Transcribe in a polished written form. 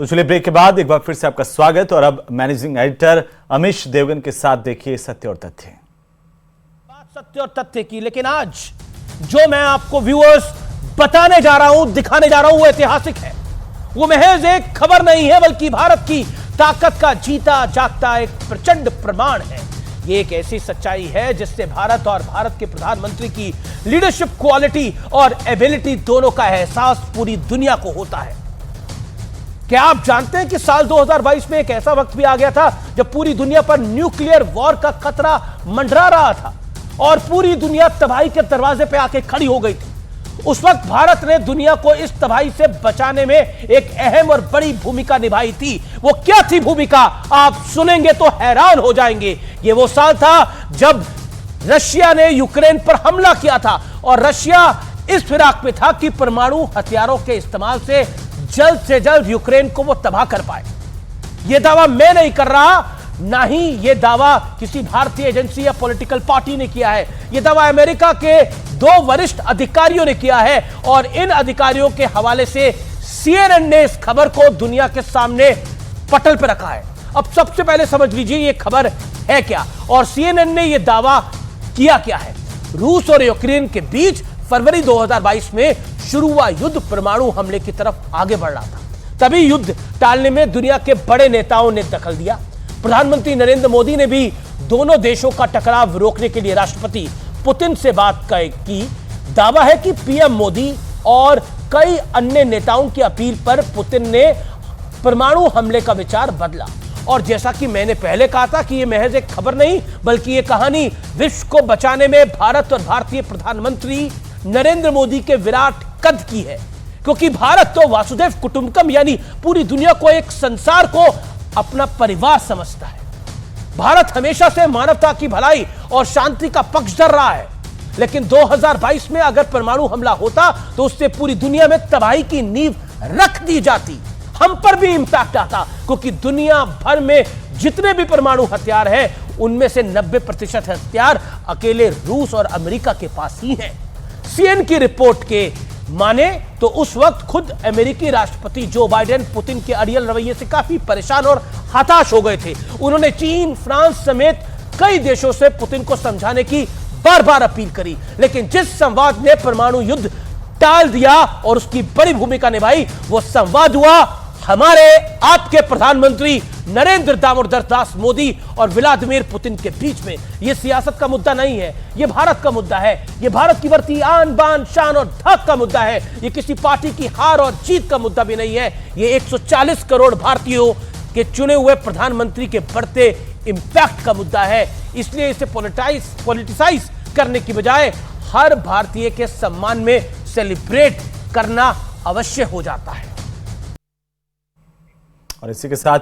तो चलिए ब्रेक के बाद एक बार फिर से आपका स्वागत। और अब मैनेजिंग एडिटर अमीश देवगन के साथ देखिए सत्य और तथ्य। बात सत्य और तथ्य की, लेकिन आज जो मैं आपको व्यूअर्स बताने जा रहा हूं, दिखाने जा रहा हूं, वो ऐतिहासिक है। वो महज एक खबर नहीं है, बल्कि भारत की ताकत का जीता जागता एक प्रचंड प्रमाण है। ये एक ऐसी सच्चाई है जिससे भारत और भारत के प्रधानमंत्री की लीडरशिप क्वालिटी और एबिलिटी दोनों का एहसास पूरी दुनिया को होता है। क्या आप जानते हैं कि साल 2022 में एक ऐसा वक्त भी आ गया था जब पूरी दुनिया पर न्यूक्लियर वॉर का खतरा मंडरा रहा था और पूरी दुनिया तबाही के दरवाजे पे आके खड़ी हो गई थी। उस वक्त भारत ने दुनिया को इस तबाही से बचाने में एक अहम और बड़ी भूमिका निभाई थी। वो क्या थी भूमिका, आप सुनेंगे तो हैरान हो जाएंगे। ये वो साल था जब रशिया ने यूक्रेन पर हमला किया था और रशिया इस फिराक में था कि परमाणु हथियारों के इस्तेमाल से जल्द यूक्रेन को वो तबाह कर पाए। यह दावा मैं नहीं कर रहा, ना ही यह दावा किसी भारतीय एजेंसी या पॉलिटिकल पार्टी ने किया है। यह दावा अमेरिका के 2 वरिष्ठ अधिकारियों ने किया है और इन अधिकारियों के हवाले से CNN ने इस खबर को दुनिया के सामने पटल पर रखा है। अब सबसे पहले समझ लीजिए यह खबर है क्या और CNN ने यह दावा किया क्या है। रूस और यूक्रेन के बीच फरवरी 2022 में शुरू हुआ युद्ध परमाणु हमले की तरफ आगे बढ़ रहा था। तभी युद्ध टालने में दुनिया के बड़े नेताओं ने दखल दिया। प्रधानमंत्री नरेंद्र मोदी ने भी दोनों देशों का टकराव रोकने के लिए राष्ट्रपति पुतिन से बात की। दावा है कि पीएम मोदी और कई अन्य नेताओं की अपील पर पुतिन ने परमाणु हमले का विचार बदला। और जैसा कि मैंने पहले कहा था कि यह महज एक खबर नहीं, बल्कि यह कहानी विश्व को बचाने में भारत और भारतीय प्रधानमंत्री नरेंद्र मोदी के विराट कद की है। क्योंकि भारत तो वासुदेव कुटुंबकम यानी पूरी दुनिया को, एक संसार को अपना परिवार समझता है। भारत हमेशा से मानवता की भलाई और शांति का पक्षधर रहा है। लेकिन 2022 में अगर परमाणु हमला होता तो उससे पूरी दुनिया में तबाही की नींव रख दी जाती। हम पर भी इंपैक्ट आता, क्योंकि दुनिया भर में जितने भी परमाणु हथियार हैं उनमें से 90% हथियार अकेले रूस और अमेरिका के पास ही हैं। CNN की रिपोर्ट के माने तो उस वक्त खुद अमेरिकी राष्ट्रपति जो बाइडेन पुतिन के अड़ियल रवैये से काफी परेशान और हताश हो गए थे। उन्होंने चीन, फ्रांस समेत कई देशों से पुतिन को समझाने की बार बार अपील करी, लेकिन जिस संवाद ने परमाणु युद्ध टाल दिया और उसकी बड़ी भूमिका निभाई, वो संवाद हुआ हमारे आपके प्रधानमंत्री नरेंद्र दामोदर दास मोदी और व्लादिमीर पुतिन के बीच में। यह सियासत का मुद्दा नहीं है, यह भारत का मुद्दा है। यह भारत की बढ़ती आन बान शान और धक का मुद्दा है। यह किसी पार्टी की हार और जीत का मुद्दा भी नहीं है। यह 140 करोड़ भारतीयों के चुने हुए प्रधानमंत्री के बढ़ते इंपैक्ट का मुद्दा है। इसलिए इसे पॉलिटिसाइज करने की बजाय हर भारतीय के सम्मान में सेलिब्रेट करना अवश्य हो जाता है। और इसी के साथ